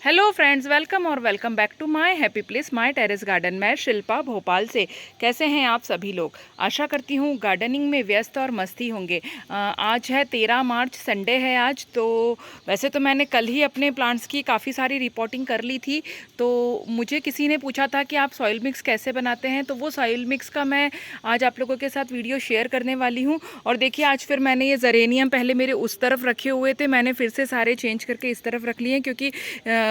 Hello friends, welcome और welcome back to my happy place my terrace garden. मैं शिल्पा भोपाल से। कैसे हैं आप सभी लोग? आशा करती हूँ गार्डनिंग में व्यस्त और मस्ती होंगे। आज है 13 मार्च, संडे है आज। तो वैसे तो मैंने कल ही अपने प्लांट्स की काफ़ी सारी रिपोर्टिंग कर ली थी। तो मुझे किसी ने पूछा था कि आप सॉइल मिक्स कैसे बनाते हैं, तो वो सॉइल मिक्स का मैं आज आप लोगों के साथ वीडियो शेयर करने वाली हूँ। और देखिए, आज फिर मैंने ये ज़रेनियम पहले मेरे उस तरफ रखे हुए थे, मैंने फिर से सारे चेंज करके इस तरफ रख लिए हैं, क्योंकि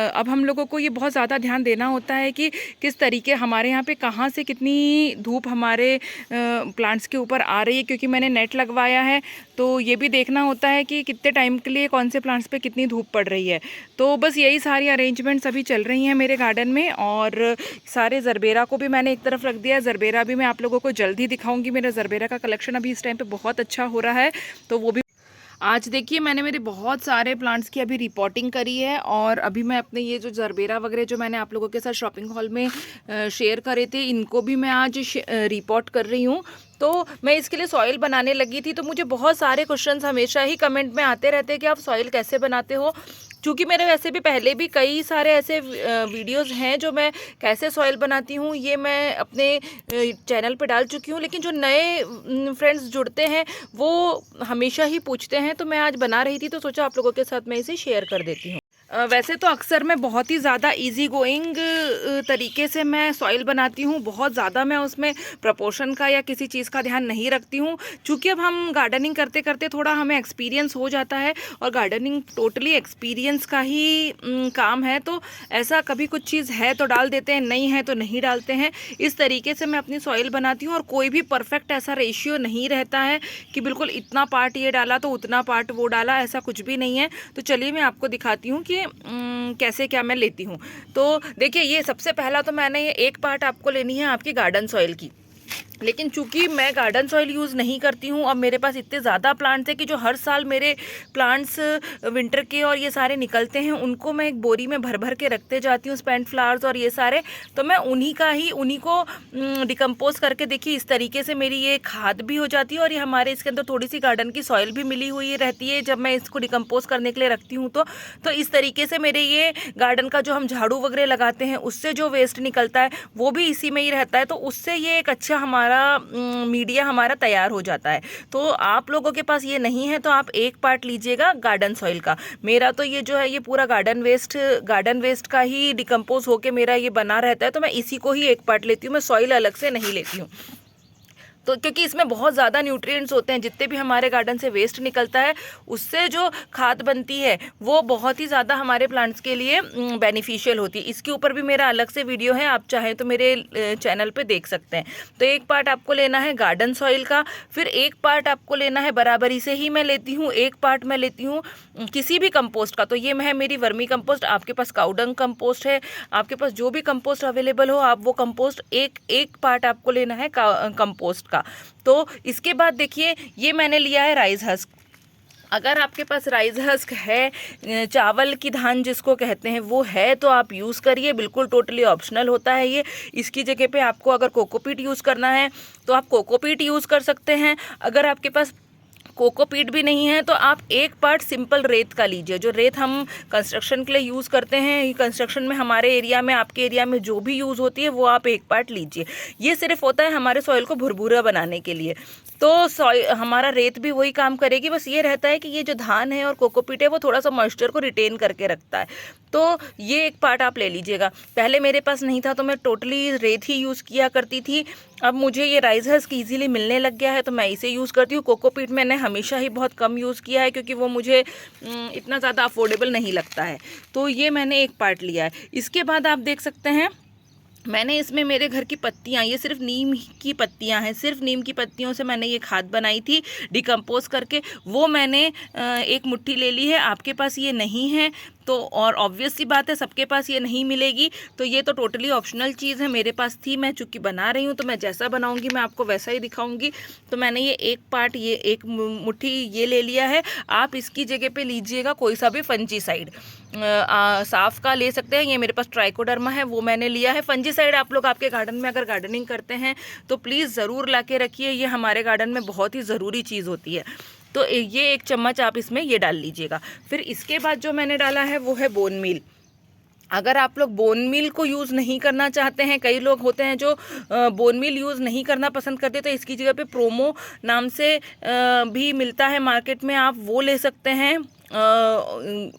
अब हम लोगों को ये बहुत ज़्यादा ध्यान देना होता है कि किस तरीके हमारे यहाँ पे कहाँ से कितनी धूप हमारे प्लांट्स के ऊपर आ रही है, क्योंकि मैंने नेट लगवाया है। तो ये भी देखना होता है कि कितने टाइम के लिए कौन से प्लांट्स पे कितनी धूप पड़ रही है। तो बस यही सारी अरेंजमेंट्स अभी चल रही हैं मेरे गार्डन में। और सारे ज़रबेरा को भी मैंने एक तरफ रख दिया है। ज़रबेरा भी मैं आप लोगों को जल्द ही दिखाऊंगी। मेरा ज़रबेरा का कलेक्शन अभी इस टाइम पे बहुत अच्छा हो रहा है, तो वो भी आज देखिए मैंने मेरे बहुत सारे प्लांट्स की अभी रिपोर्टिंग करी है। और अभी मैं अपने ये जो ज़रबेरा वगैरह जो मैंने आप लोगों के साथ शॉपिंग हॉल में शेयर करे थे, इनको भी मैं आज रिपोर्ट कर रही हूँ। तो मैं इसके लिए सॉइल बनाने लगी थी। तो मुझे बहुत सारे क्वेश्चंस हमेशा ही कमेंट में आते रहते हैं कि आप सॉइल कैसे बनाते हो। क्योंकि मेरे वैसे भी पहले भी कई सारे ऐसे वीडियोस हैं जो मैं कैसे सॉइल बनाती हूँ ये मैं अपने चैनल पे डाल चुकी हूँ। लेकिन जो नए फ्रेंड्स जुड़ते हैं वो हमेशा ही पूछते हैं, तो मैं आज बना रही थी तो सोचा आप लोगों के साथ मैं इसे शेयर कर देती हूँ। वैसे तो अक्सर मैं बहुत ही ज़्यादा इजी गोइंग तरीके से मैं सॉइल बनाती हूँ। बहुत ज़्यादा मैं उसमें प्रपोर्शन का या किसी चीज़ का ध्यान नहीं रखती हूँ, क्योंकि अब हम गार्डनिंग करते करते थोड़ा हमें एक्सपीरियंस हो जाता है। और गार्डनिंग टोटली एक्सपीरियंस का ही काम है। तो ऐसा कभी कुछ चीज़ है तो डाल देते हैं, नहीं है तो नहीं डालते हैं। इस तरीके से मैं अपनी सॉइल बनाती हूँ। और कोई भी परफेक्ट ऐसा रेशियो नहीं रहता है कि बिल्कुल इतना पार्ट ये डाला तो उतना पार्ट वो डाला, ऐसा कुछ भी नहीं है। तो चलिए मैं आपको दिखाती हूँ कि कैसे क्या मैं लेती हूँ। तो देखिए, ये सबसे पहला तो मैंने ये एक पार्ट आपको लेनी है आपकी गार्डन सॉइल की। लेकिन चूंकि मैं गार्डन सॉइल यूज़ नहीं करती हूँ, अब मेरे पास इतने ज़्यादा प्लांट्स हैं कि जो हर साल मेरे प्लांट्स विंटर के और ये सारे निकलते हैं, उनको मैं एक बोरी में भर भर के रखते जाती हूँ, स्पेंट फ्लावर्स और ये सारे। तो मैं उन्हीं को डिकम्पोज करके देखिए इस तरीके से मेरी ये खाद भी हो जाती है। और ये हमारे इसके अंदर थोड़ी सी गार्डन की सॉइल भी मिली हुई रहती है जब मैं इसको डिकम्पोज करने के लिए रखती हूँ। तो इस तरीके से मेरे ये गार्डन का जो हम झाड़ू वगैरह लगाते हैं उससे जो वेस्ट निकलता है वो भी इसी में ही रहता है। तो उससे ये एक अच्छा हमारा मीडिया हमारा तैयार हो जाता है। तो आप लोगों के पास ये नहीं है तो आप एक पार्ट लीजिएगा गार्डन सॉइल का। मेरा तो ये जो है ये पूरा गार्डन वेस्ट का ही डिकम्पोज होके मेरा ये बना रहता है। तो मैं इसी को ही एक पार्ट लेती हूँ, मैं सॉइल अलग से नहीं लेती हूँ। तो क्योंकि इसमें बहुत ज़्यादा न्यूट्रिएंट्स होते हैं, जितने भी हमारे गार्डन से वेस्ट निकलता है उससे जो खाद बनती है वो बहुत ही ज़्यादा हमारे प्लांट्स के लिए बेनिफिशियल होती है। इसके ऊपर भी मेरा अलग से वीडियो है, आप चाहें तो मेरे चैनल पे देख सकते हैं। तो एक पार्ट आपको लेना है गार्डन सॉइल का, फिर एक पार्ट आपको लेना है, बराबरी से ही मैं लेती हूँ, एक पार्ट मैं लेती हूँ किसी भी कंपोस्ट का। तो ये है मेरी वर्मी कंपोस्ट, आपके पास काउडंग कंपोस्ट है, आपके पास जो भी कंपोस्ट अवेलेबल हो आप वो कंपोस्ट एक पार्ट आपको लेना है कंपोस्ट का। तो इसके बाद देखिए ये मैंने लिया है राइस हस्क। अगर आपके पास राइस हस्क है, चावल की धान जिसको कहते हैं वो है, तो आप यूज़ करिए, बिल्कुल टोटली ऑप्शनल होता है ये। इसकी जगह पे आपको अगर कोकोपीट यूज़ करना है तो आप कोकोपीट यूज़ कर सकते हैं। अगर आपके पास कोकोपीट भी नहीं है तो आप एक पार्ट सिंपल रेत का लीजिए। जो रेत हम कंस्ट्रक्शन के लिए यूज़ करते हैं, कंस्ट्रक्शन में हमारे एरिया में, आपके एरिया में जो भी यूज़ होती है वो आप एक पार्ट लीजिए। ये सिर्फ होता है हमारे सॉइल को भुरभुरा बनाने के लिए। तो हमारा रेत भी वही काम करेगी, बस ये रहता है कि ये जो धान है और कोकोपीट है वो थोड़ा सा मॉइस्चर को रिटेन करके रखता है। तो ये एक पार्ट आप ले लीजिएगा। पहले मेरे पास नहीं था तो मैं टोटली रेत ही यूज़ किया करती थी। अब मुझे ये राइस हस्क ईजिली मिलने लग गया है तो मैं इसे यूज़ करती हूँ। कोकोपीट मैंने हमेशा ही बहुत कम यूज़ किया है क्योंकि वो मुझे इतना ज़्यादा अफोर्डेबल नहीं लगता है। तो ये मैंने एक पार्ट लिया है। इसके बाद आप देख सकते हैं मैंने इसमें मेरे घर की पत्तियाँ, ये सिर्फ नीम की पत्तियाँ हैं, सिर्फ नीम की पत्तियों से मैंने ये खाद बनाई थी डिकम्पोज करके। वो मैंने एक मुट्ठी ले ली है। आपके पास ये नहीं है तो, और ऑब्वियस सी बात है सबके पास ये नहीं मिलेगी, तो ये तो टोटली ऑप्शनल चीज़ है। मेरे पास थी, मैं चूँकि बना रही हूँ तो मैं जैसा बनाऊँगी मैं आपको वैसा ही दिखाऊँगी। तो मैंने ये एक पार्ट, ये एक मुट्ठी ये ले लिया है। आप इसकी जगह पे लीजिएगा कोई सा भी फंजीसाइड, साफ का ले सकते हैं। ये मेरे पास ट्राइकोडर्मा है वो मैंने लिया है। फंजीसाइड आप लोग आपके गार्डन में अगर गार्डनिंग करते हैं तो प्लीज़ ज़रूर ला के रखिए, ये हमारे गार्डन में बहुत ही ज़रूरी चीज़ होती है। तो ये एक चम्मच आप इसमें ये डाल लीजिएगा। फिर इसके बाद जो मैंने डाला है वो है बोन मील। अगर आप लोग बोन मील को यूज़ नहीं करना चाहते हैं, कई लोग होते हैं जो बोन मील यूज़ नहीं करना पसंद करते, तो इसकी जगह पे प्रोमो नाम से भी मिलता है मार्केट में, आप वो ले सकते हैं।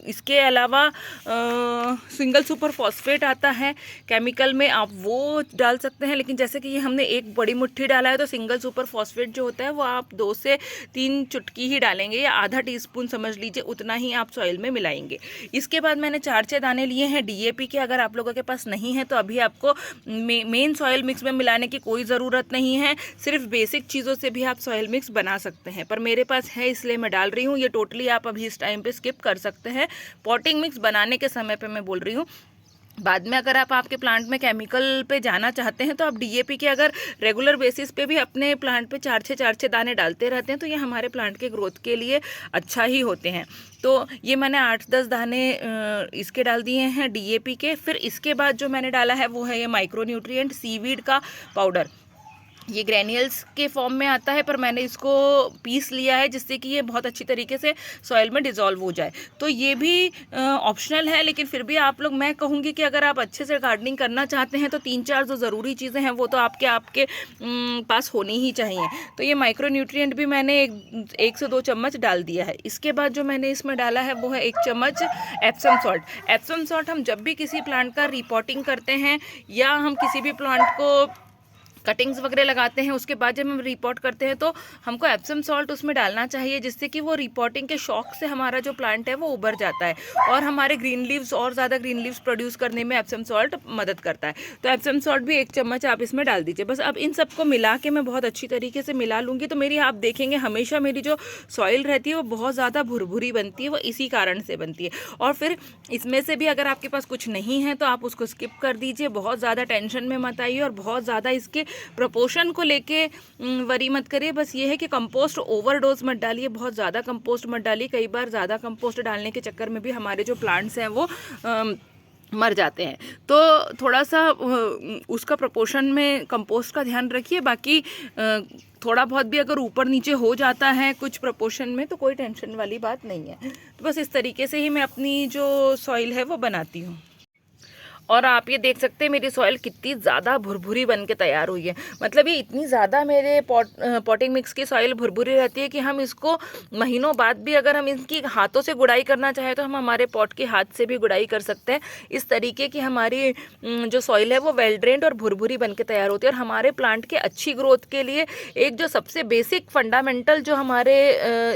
इसके अलावा सिंगल सुपर फॉस्फेट आता है केमिकल में, आप वो डाल सकते हैं। लेकिन जैसे कि ये हमने एक बड़ी मुट्ठी डाला है, तो सिंगल सुपर फॉस्फेट जो होता है वो आप 2 से 3 चुटकी ही डालेंगे, या आधा टीस्पून समझ लीजिए, उतना ही आप सॉइल में मिलाएंगे। इसके बाद मैंने 4-6 दाने लिए हैं DAP के। अगर आप लोगों के पास नहीं है तो अभी आपको मेन सॉइल मिक्स में मिलाने की कोई ज़रूरत नहीं है, सिर्फ बेसिक चीज़ों से भी आप सॉइल मिक्स बना सकते हैं। पर मेरे पास है इसलिए मैं डाल रही हूँ। ये टोटली आप अभी इस टाइम पे स्किप कर सकते हैं, पॉटिंग मिक्स बनाने के समय पे मैं बोल रही हूँ। बाद में अगर आप आपके प्लांट में केमिकल पे जाना चाहते हैं तो आप DAP के अगर रेगुलर बेसिस पे भी अपने प्लांट पे 4-6 दाने डालते रहते हैं तो ये हमारे प्लांट के ग्रोथ के लिए अच्छा ही होते हैं। तो ये मैंने 8-10 दाने इसके डाल दिए हैं DAP के। फिर इसके बाद जो मैंने डाला है वो है ये माइक्रो न्यूट्रिएंट सीवीड का पाउडर। ये ग्रैन्यूल्स के फॉर्म में आता है, पर मैंने इसको पीस लिया है जिससे कि ये बहुत अच्छी तरीके से सॉइल में डिज़ोल्व हो जाए। तो ये भी ऑप्शनल है, लेकिन फिर भी आप लोग, मैं कहूँगी कि अगर आप अच्छे से गार्डनिंग करना चाहते हैं तो 3-4 जो ज़रूरी चीज़ें हैं वो तो आपके पास होनी ही चाहिए। तो ये माइक्रो न्यूट्रिएंट भी मैंने 1 से 2 चम्मच डाल दिया है। इसके बाद जो मैंने इसमें डाला है वो है 1 चम्मच एप्सम सॉल्ट। एप्सम सॉल्ट हम जब भी किसी प्लांट का रिपोर्टिंग करते हैं या हम किसी भी प्लांट को कटिंग्स वगैरह लगाते हैं, उसके बाद जब हम रिपोर्ट करते हैं तो हमको एप्सम सॉल्ट उसमें डालना चाहिए, जिससे कि वो रिपोर्टिंग के शौक से हमारा जो प्लांट है वो उभर जाता है और हमारे ग्रीन लीव्स और ज़्यादा ग्रीन लीव्स प्रोड्यूस करने में एप्सम सॉल्ट मदद करता है। तो एप्सम सॉल्ट भी 1 चम्मच आप इसमें डाल दीजिए। बस अब इन सबको मिला के मैं बहुत अच्छी तरीके से मिला लूँगी। तो मेरी, आप देखेंगे हमेशा मेरी जो सॉइल रहती है वो बहुत ज़्यादा भुरभुरी बनती है, वो इसी कारण से बनती है। और फिर इसमें से भी अगर आपके पास कुछ नहीं है तो आप उसको स्किप कर दीजिए, बहुत ज़्यादा टेंशन में मत आइए और बहुत ज़्यादा इसके प्रपोर्शन को लेके वरी मत करिए। बस ये है कि कंपोस्ट ओवरडोज मत डालिए, बहुत ज़्यादा कंपोस्ट मत डालिए। कई बार ज़्यादा कंपोस्ट डालने के चक्कर में भी हमारे जो प्लांट्स हैं वो मर जाते हैं। तो थोड़ा सा उसका प्रपोर्शन में कंपोस्ट का ध्यान रखिए। बाकी थोड़ा बहुत भी अगर ऊपर नीचे हो जाता है कुछ प्रपोर्शन में तो कोई टेंशन वाली बात नहीं है। तो बस इस तरीके से ही मैं अपनी जो सॉइल है वो बनाती हूँ। और आप ये देख सकते हैं मेरी सॉइल कितनी ज़्यादा भुरभुरी बन के तैयार हुई है। मतलब ये इतनी ज़्यादा मेरे पॉटिंग मिक्स की सॉइल भुरभुरी रहती है कि हम इसको महीनों बाद भी अगर हम इनकी हाथों से गुड़ाई करना चाहें तो हम हमारे पॉट की हाथ से भी गुड़ाई कर सकते हैं। इस तरीके की हमारी जो सॉइल है वो वेल ड्रेन्ड और भुरभुरी बन के तैयार होती है। और हमारे प्लांट के अच्छी ग्रोथ के लिए एक जो सबसे बेसिक फंडामेंटल जो हमारे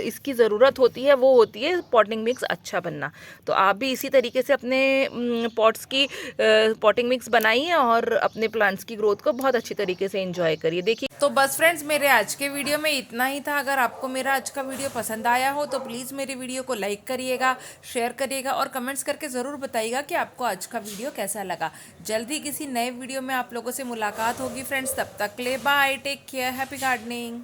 इसकी ज़रूरत होती है वो होती है पॉटिंग मिक्स अच्छा बनना। तो आप भी इसी तरीके से अपने पॉट्स की पॉटिंग मिक्स बनाइए और अपने प्लांट्स की ग्रोथ को बहुत अच्छी तरीके से एंजॉय करिए। देखिए, तो बस फ्रेंड्स, मेरे आज के वीडियो में इतना ही था। अगर आपको मेरा आज का वीडियो पसंद आया हो तो प्लीज़ मेरे वीडियो को लाइक करिएगा, शेयर करिएगा और कमेंट्स करके ज़रूर बताइएगा कि आपको आज का वीडियो कैसा लगा। जल्दी किसी नए वीडियो में आप लोगों से मुलाकात होगी फ्रेंड्स। तब तक ले bye, take care, happy gardening.